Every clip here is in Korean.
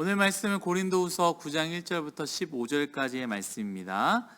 오늘 말씀은 고린도후서 9장 1절부터 15절까지의 말씀입니다.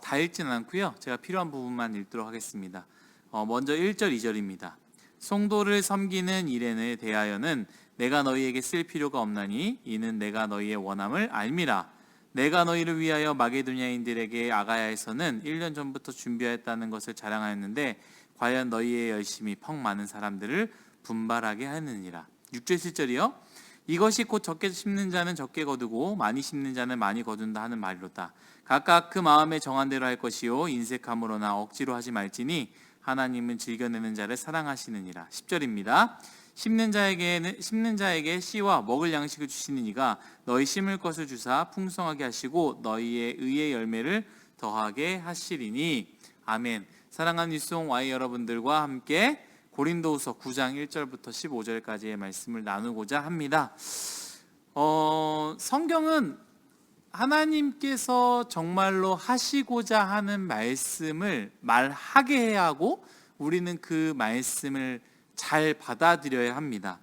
다 읽지는 않고요. 제가 필요한 부분만 읽도록 하겠습니다. 먼저 1절, 2절입니다. 성도를 섬기는 일에 대하여는 내가 너희에게 쓸 필요가 없나니 이는 내가 너희의 원함을 알미라. 내가 너희를 위하여 마게도냐인들에게 아가야에서는 1년 전부터 준비하였다는 것을 자랑하였는데 과연 너희의 열심이 퍽 많은 사람들을 분발하게 하느니라. 6절, 7절이요. 이것이 곧 적게 심는 자는 적게 거두고 많이 심는 자는 많이 거둔다 하는 말이로다. 각각 그 마음에 정한 대로 할 것이요 인색함으로나 억지로 하지 말지니 하나님은 즐겨내는 자를 사랑하시느니라. 10절입니다. 심는 자에게 씨와 먹을 양식을 주시는 이가 너희 심을 것을 주사 풍성하게 하시고 너희의 의의 열매를 더하게 하시리니. 아멘. 사랑하는 뉴스송 Y 여러분들과 함께 고린도후서 9장 1절부터 15절까지의 말씀을 나누고자 합니다. 성경은 하나님께서 정말로 하시고자 하는 말씀을 말하게 해야 하고 우리는 그 말씀을 잘 받아들여야 합니다.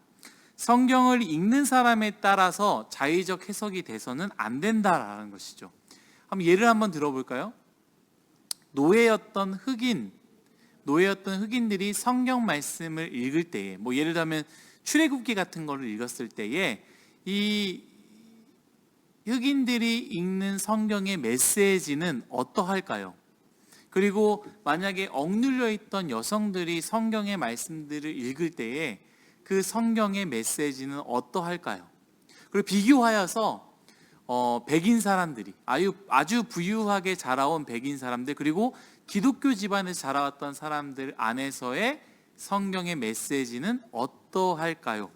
성경을 읽는 사람에 따라서 자의적 해석이 돼서는 안 된다라는 것이죠. 예를 한번 들어볼까요? 노예였던 흑인들이 성경 말씀을 읽을 때에, 예를 들면 출애굽기 같은 거를 읽었을 때에 이 흑인들이 읽는 성경의 메시지는 어떠할까요? 그리고 만약에 억눌려 있던 여성들이 성경의 말씀들을 읽을 때에 그 성경의 메시지는 어떠할까요? 그리고 비교하여서 백인 사람들이 아주 부유하게 자라온 백인 사람들, 그리고 기독교 집안에서 자라왔던 사람들 안에서의 성경의 메시지는 어떠할까요?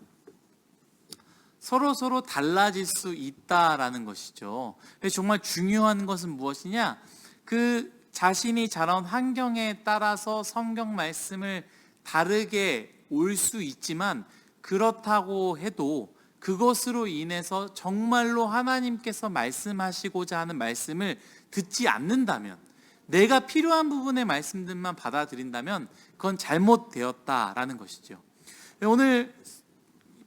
서로 달라질 수 있다라는 것이죠. 정말 중요한 것은 무엇이냐? 그 자신이 자라온 환경에 따라서 성경 말씀을 다르게 올 수 있지만, 그렇다고 해도 그것으로 인해서 정말로 하나님께서 말씀하시고자 하는 말씀을 듣지 않는다면, 내가 필요한 부분의 말씀들만 받아들인다면 그건 잘못되었다라는 것이죠. 오늘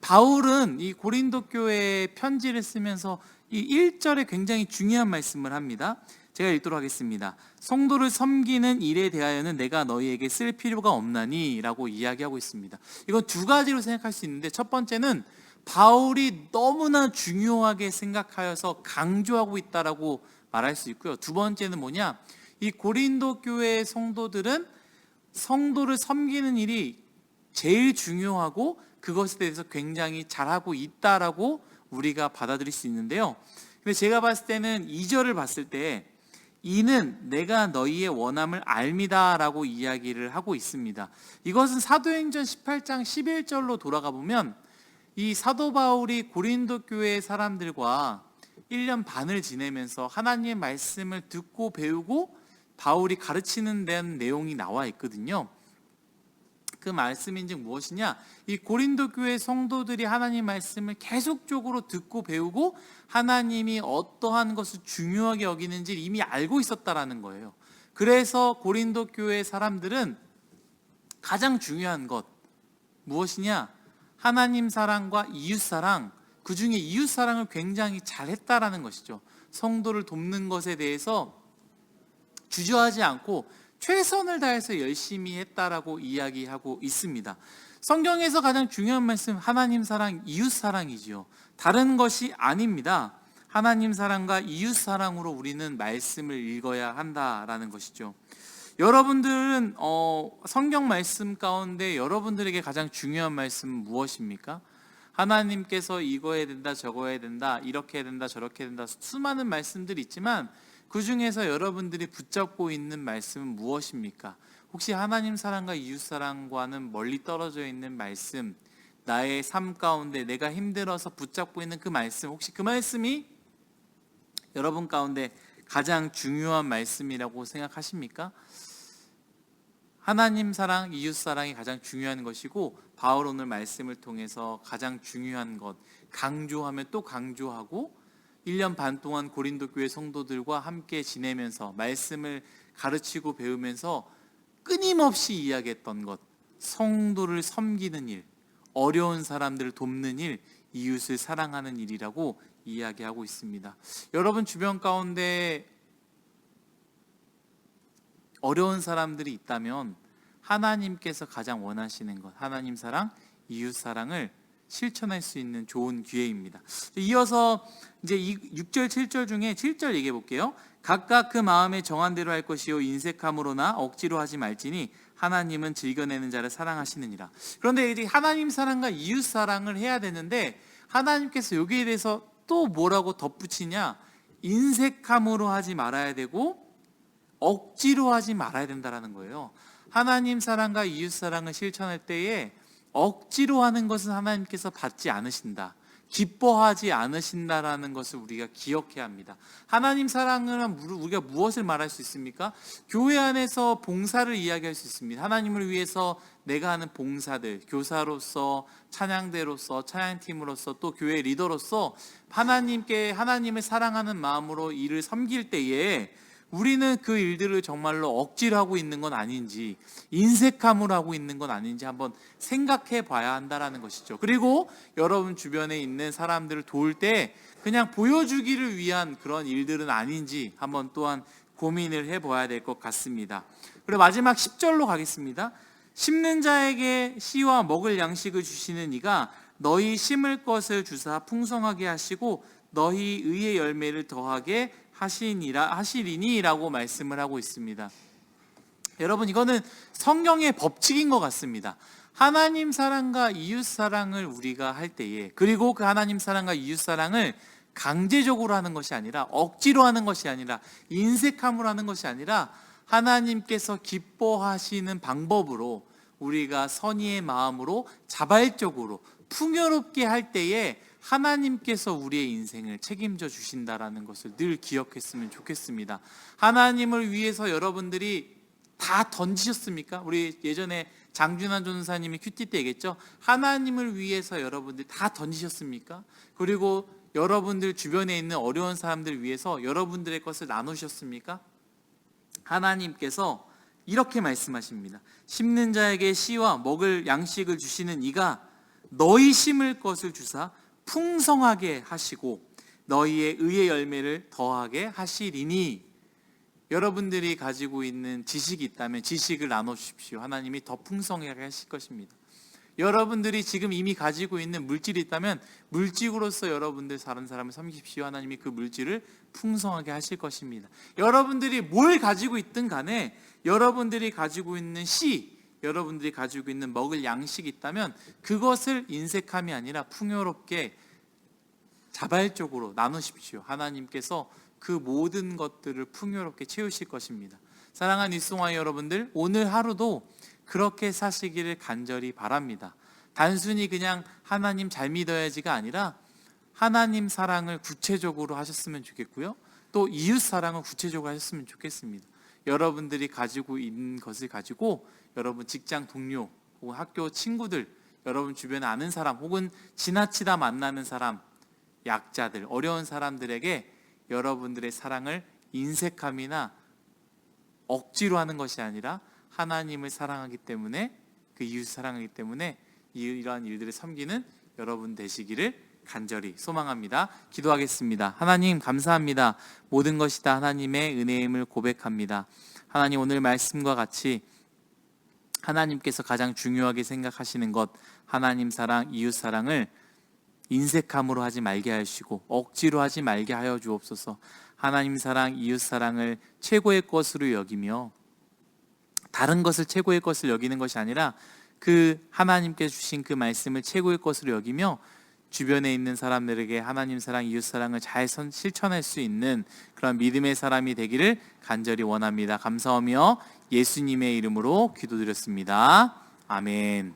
바울은 이 고린도 교회에 편지를 쓰면서 이 1절에 굉장히 중요한 말씀을 합니다. 제가 읽도록 하겠습니다. 성도를 섬기는 일에 대하여는 내가 너희에게 쓸 필요가 없나니 라고 이야기하고 있습니다. 이건 두 가지로 생각할 수 있는데, 첫 번째는 바울이 너무나 중요하게 생각하여서 강조하고 있다라고 말할 수 있고요. 두 번째는 뭐냐? 이 고린도 교회의 성도들은 성도를 섬기는 일이 제일 중요하고 그것에 대해서 굉장히 잘하고 있다라고 우리가 받아들일 수 있는데요. 근데 제가 봤을 때는 2절을 봤을 때 이는 내가 너희의 원함을 알미다 라고 이야기를 하고 있습니다. 이것은 사도행전 18장 11절로 돌아가 보면 이 사도 바울이 고린도 교회의 사람들과 1년 반을 지내면서 하나님의 말씀을 듣고 배우고 바울이 가르치는 데는 내용이 나와 있거든요. 그 말씀인즉 무엇이냐? 이 고린도 교회 성도들이 하나님 말씀을 계속적으로 듣고 배우고 하나님이 어떠한 것을 중요하게 여기는지 이미 알고 있었다라는 거예요. 그래서 고린도 교회 사람들은 가장 중요한 것 무엇이냐? 하나님 사랑과 이웃 사랑, 그 중에 이웃 사랑을 굉장히 잘했다라는 것이죠. 성도를 돕는 것에 대해서 주저하지 않고 최선을 다해서 열심히 했다라고 이야기하고 있습니다. 성경에서 가장 중요한 말씀, 하나님 사랑, 이웃 사랑이지요. 다른 것이 아닙니다. 하나님 사랑과 이웃 사랑으로 우리는 말씀을 읽어야 한다라는 것이죠. 여러분들은 성경 말씀 가운데 여러분들에게 가장 중요한 말씀은 무엇입니까? 하나님께서 이거 해야 된다, 저거 해야 된다, 이렇게 해야 된다, 저렇게 해야 된다, 수많은 말씀들이 있지만 그 중에서 여러분들이 붙잡고 있는 말씀은 무엇입니까? 혹시 하나님 사랑과 이웃 사랑과는 멀리 떨어져 있는 말씀, 나의 삶 가운데 내가 힘들어서 붙잡고 있는 그 말씀, 혹시 그 말씀이 여러분 가운데 가장 중요한 말씀이라고 생각하십니까? 하나님 사랑, 이웃 사랑이 가장 중요한 것이고, 바울 오늘 말씀을 통해서 가장 중요한 것 강조하면 또 강조하고 1년 반 동안 고린도 교회 성도들과 함께 지내면서 말씀을 가르치고 배우면서 끊임없이 이야기했던 것, 성도를 섬기는 일, 어려운 사람들을 돕는 일, 이웃을 사랑하는 일이라고 이야기하고 있습니다. 여러분 주변 가운데 어려운 사람들이 있다면 하나님께서 가장 원하시는 것, 하나님 사랑, 이웃 사랑을 실천할 수 있는 좋은 기회입니다. 이어서 이제 6절, 7절 중에 7절 얘기해 볼게요. 각각 그 마음에 정한 대로 할 것이요 인색함으로나 억지로 하지 말지니 하나님은 즐겨내는 자를 사랑하시느니라. 그런데 이제 하나님 사랑과 이웃 사랑을 해야 되는데 하나님께서 여기에 대해서 또 뭐라고 덧붙이냐? 인색함으로 하지 말아야 되고 억지로 하지 말아야 된다라는 거예요. 하나님 사랑과 이웃 사랑을 실천할 때에 억지로 하는 것은 하나님께서 받지 않으신다, 기뻐하지 않으신다라는 것을 우리가 기억해야 합니다. 하나님 사랑은 우리가 무엇을 말할 수 있습니까? 교회 안에서 봉사를 이야기할 수 있습니다. 하나님을 위해서 내가 하는 봉사들, 교사로서, 찬양대로서, 찬양팀으로서, 또 교회 리더로서 하나님을 사랑하는 마음으로 일을 섬길 때에 우리는 그 일들을 정말로 억지로 하고 있는 건 아닌지, 인색함으로 하고 있는 건 아닌지 한번 생각해 봐야 한다는 것이죠. 그리고 여러분 주변에 있는 사람들을 도울 때 그냥 보여주기를 위한 그런 일들은 아닌지 한번 또한 고민을 해봐야 될 것 같습니다. 그리고 마지막 10절로 가겠습니다. 심는 자에게 씨와 먹을 양식을 주시는 이가 너희 심을 것을 주사 풍성하게 하시고 너희 의의 열매를 더하게 하시리니라고 말씀을 하고 있습니다. 여러분, 이거는 성경의 법칙인 것 같습니다. 하나님 사랑과 이웃 사랑을 우리가 할 때에, 그리고 그 하나님 사랑과 이웃 사랑을 강제적으로 하는 것이 아니라, 억지로 하는 것이 아니라, 인색함으로 하는 것이 아니라 하나님께서 기뻐하시는 방법으로 우리가 선의의 마음으로 자발적으로 풍요롭게 할 때에 하나님께서 우리의 인생을 책임져 주신다라는 것을 늘 기억했으면 좋겠습니다. 하나님을 위해서 여러분들이 다 던지셨습니까? 우리 예전에 장준환 전사님이 큐티 때 얘기했죠. 하나님을 위해서 여러분들이 다 던지셨습니까? 그리고 여러분들 주변에 있는 어려운 사람들 위해서 여러분들의 것을 나누셨습니까? 하나님께서 이렇게 말씀하십니다. 심는 자에게 씨와 먹을 양식을 주시는 이가 너희 심을 것을 주사 풍성하게 하시고 너희의 의의 열매를 더하게 하시리니. 여러분들이 가지고 있는 지식이 있다면 지식을 나눠주십시오. 하나님이 더 풍성하게 하실 것입니다. 여러분들이 지금 이미 가지고 있는 물질이 있다면 물질로서 여러분들 다른 사람을 섬기십시오. 하나님이 그 물질을 풍성하게 하실 것입니다. 여러분들이 뭘 가지고 있든 간에 여러분들이 가지고 있는 씨, 여러분들이 가지고 있는 먹을 양식이 있다면 그것을 인색함이 아니라 풍요롭게 자발적으로 나누십시오. 하나님께서 그 모든 것들을 풍요롭게 채우실 것입니다. 사랑하는 일송아이 여러분들, 오늘 하루도 그렇게 사시기를 간절히 바랍니다. 단순히 그냥 하나님 잘 믿어야지가 아니라 하나님 사랑을 구체적으로 하셨으면 좋겠고요, 또 이웃 사랑을 구체적으로 하셨으면 좋겠습니다. 여러분들이 가지고 있는 것을 가지고 여러분 직장 동료 혹은 학교 친구들, 여러분 주변에 아는 사람 혹은 지나치다 만나는 사람, 약자들, 어려운 사람들에게 여러분들의 사랑을 인색함이나 억지로 하는 것이 아니라 하나님을 사랑하기 때문에, 그 이웃 사랑하기 때문에 이러한 일들을 섬기는 여러분 되시기를 간절히 소망합니다. 기도하겠습니다. 하나님 감사합니다. 모든 것이 다 하나님의 은혜임을 고백합니다. 하나님, 오늘 말씀과 같이 하나님께서 가장 중요하게 생각하시는 것, 하나님 사랑, 이웃 사랑을 인색함으로 하지 말게 하시고 억지로 하지 말게 하여 주옵소서. 하나님 사랑, 이웃 사랑을 최고의 것으로 여기며 다른 것을 최고의 것을 여기는 것이 아니라 그 하나님께 주신 그 말씀을 최고의 것으로 여기며 주변에 있는 사람들에게 하나님 사랑, 이웃 사랑을 잘 실천할 수 있는 그런 믿음의 사람이 되기를 간절히 원합니다. 감사하며 예수님의 이름으로 기도드렸습니다. 아멘.